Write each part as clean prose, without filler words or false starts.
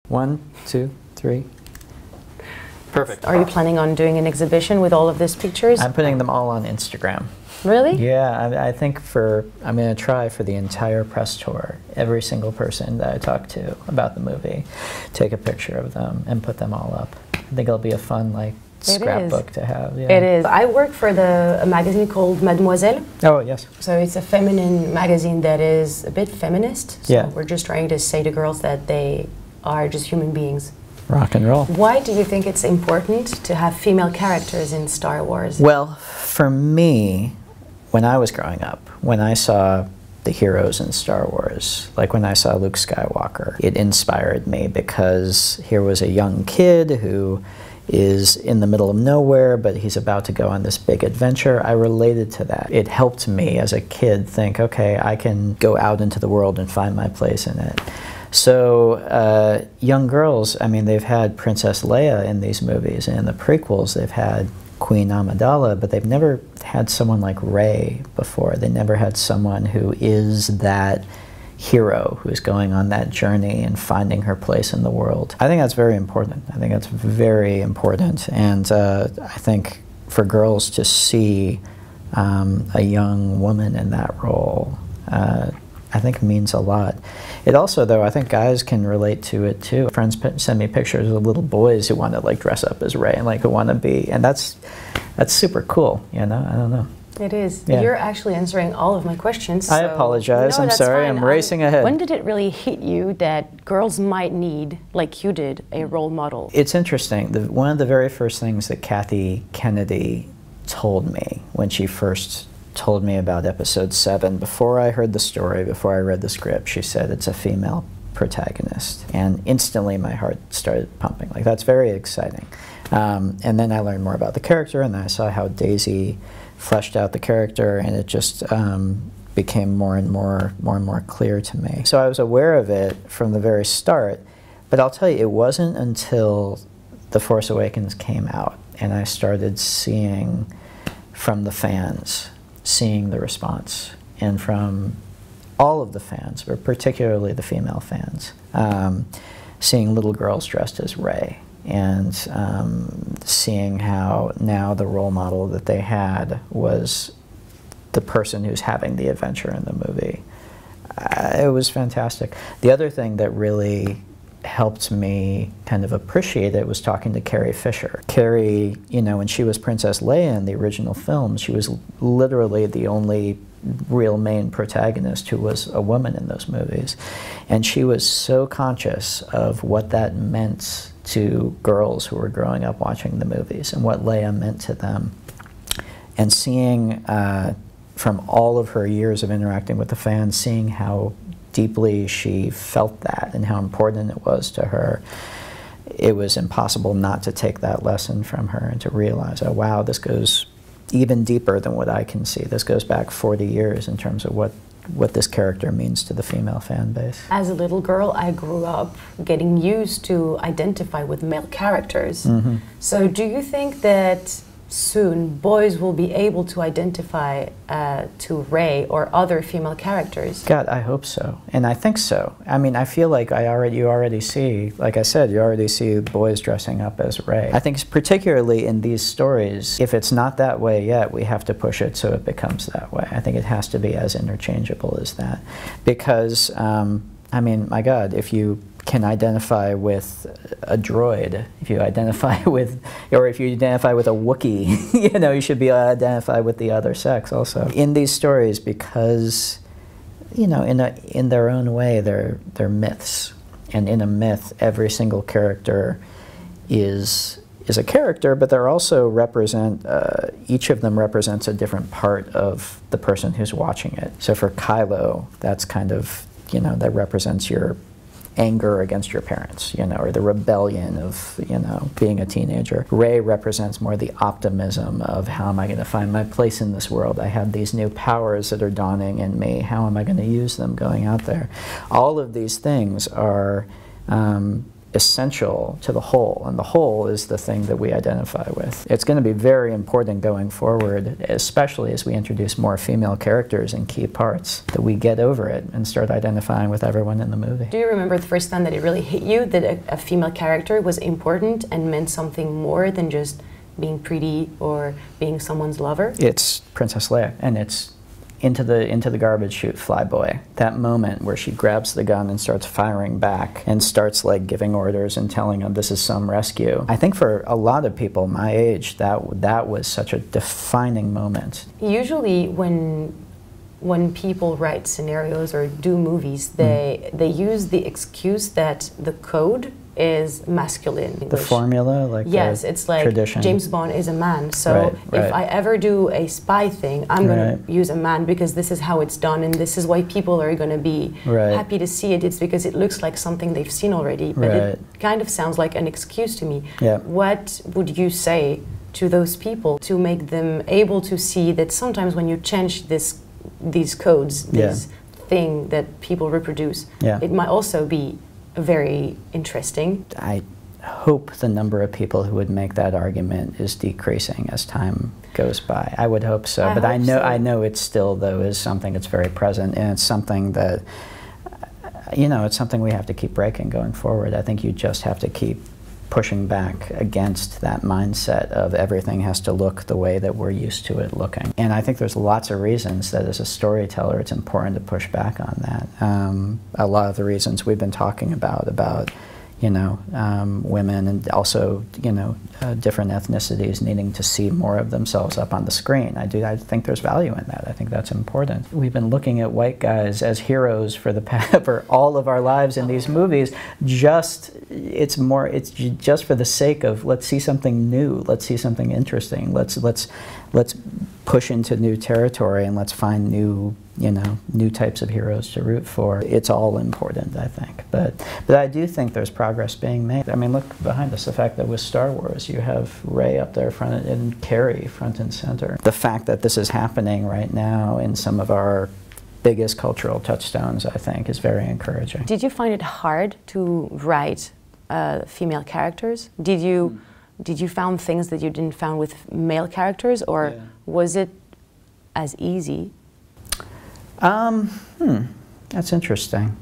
1, 2, 3. Perfect. Are you planning on doing an exhibition with all of these pictures? I'm putting them all on Instagram. Really? Yeah, I think I'm going to try for the entire press tour, every single person that I talk to about the movie, take a picture of them and put them all up. I think it'll be a fun, like, scrapbook to have. Yeah. It is. I work for a magazine called Madmoizelle. Oh, yes. So it's a feminine magazine that is a bit feminist. So yeah. We're just trying to say to girls that they are just human beings. Rock and roll. Why do you think it's important to have female characters in Star Wars? Well, for me, when I was growing up, when I saw the heroes in Star Wars, like when I saw Luke Skywalker, it inspired me because here was a young kid who is in the middle of nowhere, but he's about to go on this big adventure. I related to that. It helped me as a kid think, okay, I can go out into the world and find my place in it. So young girls, I mean, they've had Princess Leia in these movies, and in the prequels they've had Queen Amidala, but they've never had someone like Rey before. They never had someone who is that hero who's going on that journey and finding her place in the world. I think that's very important. I think that's very important, and I think for girls to see a young woman in that role, I think means a lot. It also, though, I think guys can relate to it too. Friends send me pictures of little boys who want to like dress up as Rey and like who want to be, and that's super cool. You know, I don't know. It is. Yeah. You're actually answering all of my questions. I apologize. No, I'm sorry. Fine. I'm racing ahead. When did it really hit you that girls might need, like you did, a role model? It's interesting. One of the very first things that Kathy Kennedy told me when she first told me about episode 7, before I heard the story, before I read the script, she said it's a female protagonist, and instantly my heart started pumping. Like, that's very exciting. And then I learned more about the character, and then I saw how Daisy fleshed out the character, and it just became more and more clear to me. So I was aware of it from the very start, but I'll tell you, it wasn't until The Force Awakens came out and I started seeing from the fans, seeing the response, and from all of the fans, but particularly the female fans, seeing little girls dressed as Rey, and seeing how now the role model that they had was the person who's having the adventure in the movie. It was fantastic. The other thing that really helped me kind of appreciate it was talking to Carrie Fisher. Carrie, you know, when she was Princess Leia in the original film, she was literally the only real main protagonist who was a woman in those movies. And she was so conscious of what that meant to girls who were growing up watching the movies and what Leia meant to them. And seeing from all of her years of interacting with the fans, seeing how deeply she felt that and how important it was to her, it was impossible not to take that lesson from her and to realize, oh wow, this goes even deeper than what I can see. This goes back 40 years in terms of what this character means to the female fan base. As a little girl, I grew up getting used to identify with male characters. Mm-hmm. So do you think that soon boys will be able to identify to Rey or other female characters? God, I hope so, and I think so. I mean, I feel like you already see, like I said, you already see boys dressing up as Rey. I think particularly in these stories, if it's not that way yet, we have to push it so it becomes that way. I think it has to be as interchangeable as that, because I mean, my God, if you can identify with a droid, if you identify with, or if you identify with a Wookiee, you know, you should be identified with the other sex also. In these stories, because, you know, in their own way, they're myths. And in a myth, every single character is a character, but they're also represent, each of them represents a different part of the person who's watching it. So for Kylo, that's kind of, you know, that represents your anger against your parents, you know, or the rebellion of, you know, being a teenager. Rey represents more the optimism of how am I going to find my place in this world? I have these new powers that are dawning in me. How am I going to use them going out there? All of these things are essential to the whole, and the whole is the thing that we identify with. It's going to be very important going forward, especially as we introduce more female characters in key parts, that we get over it and start identifying with everyone in the movie. Do you remember the first time that it really hit you that a female character was important and meant something more than just being pretty or being someone's lover? It's Princess Leia, and it's into the garbage chute, Flyboy. That moment where she grabs the gun and starts firing back and starts like giving orders and telling them this is some rescue. I think for a lot of people my age, that was such a defining moment. Usually when people write scenarios or do movies, they use the excuse that the code is masculine. The formula, like yes, it's like tradition. James Bond is a man, so if I ever do a spy thing, I'm going to use a man because this is how it's done and this is why people are going to be happy to see it. It's because it looks like something they've seen already, but it kind of sounds like an excuse to me. What would you say to those people to make them able to see that sometimes when you change these codes, this thing that people reproduce, it might also be very interesting? I hope the number of people who would make that argument is decreasing as time goes by. I would hope so, but I know it still though is something that's very present, and it's something that, you know, it's something we have to keep breaking going forward. I think you just have to keep pushing back against that mindset of everything has to look the way that we're used to it looking. And I think there's lots of reasons that as a storyteller it's important to push back on that. A lot of the reasons we've been talking about you know, women and also, you know, different ethnicities needing to see more of themselves up on the screen. I think there's value in that. I think that's important. We've been looking at white guys as heroes for all of our lives in these movies. It's just for the sake of let's see something new, let's see something interesting, let's push into new territory and let's find new, you know, new types of heroes to root for. It's all important, I think. But I do think there's progress being made. I mean, look behind us, the fact that with Star Wars you have Rey up there front and Carrie front and center. The fact that this is happening right now in some of our biggest cultural touchstones, I think, is very encouraging. Did you find it hard to write female characters? Did you found things that you didn't find with male characters, or was it as easy? That's interesting.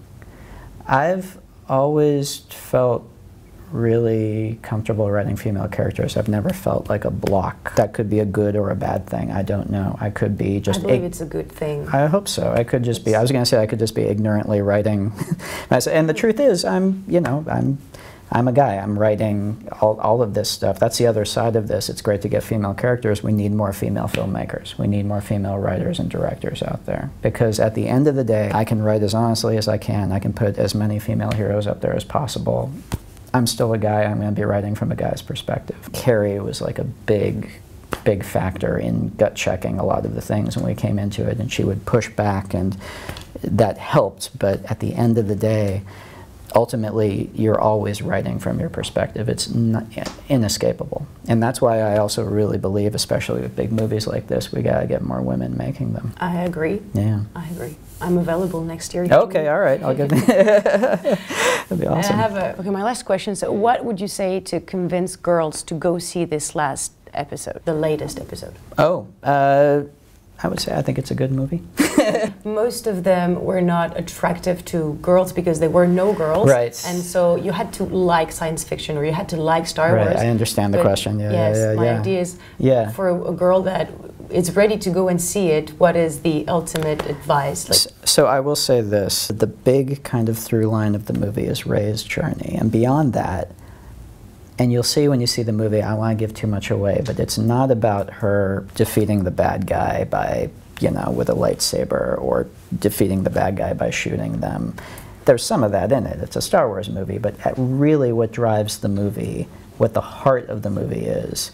I've always felt really comfortable writing female characters. I've never felt like a block. That could be a good or a bad thing. I don't know. I could be just... I believe it's a good thing. I hope so. I could just be... I was going to say I could just be ignorantly writing. And the truth is, I'm a guy. I'm writing all of this stuff. That's the other side of this. It's great to get female characters. We need more female filmmakers. We need more female writers and directors out there. Because at the end of the day, I can write as honestly as I can. I can put as many female heroes up there as possible. I'm still a guy. I'm going to be writing from a guy's perspective. Carrie was like a big factor in gut checking a lot of the things when we came into it, and she would push back, and that helped. But at the end of the day, ultimately, you're always writing from your perspective. It's inescapable. And that's why I also really believe, especially with big movies like this, we gotta get more women making them. I agree. Yeah. I agree. I'm available next year. Okay, all right. I'll get That'd be awesome. Okay, my last question. So what would you say to convince girls to go see this last episode, the latest episode? Oh, I would say I think it's a good movie. Most of them were not attractive to girls because there were no girls. Right. And so you had to like science fiction, or you had to like Star Wars. Right, I understand the question. Yeah, yes, my idea is for a girl that is ready to go and see it, what is the ultimate advice? Like, so I will say this. The big kind of through line of the movie is Rey's journey. And beyond that, and you'll see when you see the movie, I don't want to give too much away, but it's not about her defeating the bad guy by, you know, with a lightsaber, or defeating the bad guy by shooting them. There's some of that in it. It's a Star Wars movie, but really what drives the movie, what the heart of the movie is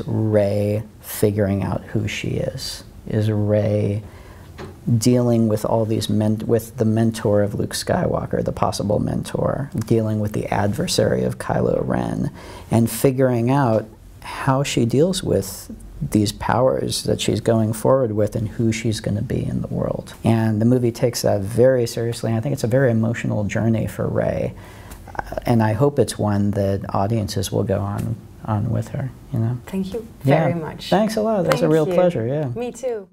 Rey figuring out who she is Rey dealing with all these with the mentor of Luke Skywalker, the possible mentor, dealing with the adversary of Kylo Ren, and figuring out how she deals with these powers that she's going forward with and who she's going to be in the world. And the movie takes that very seriously. I think it's a very emotional journey for Rey. and I hope it's one that audiences will go on with her, you know. Thank you Yeah. very much. Thanks a lot. That was a real pleasure, yeah. Me too.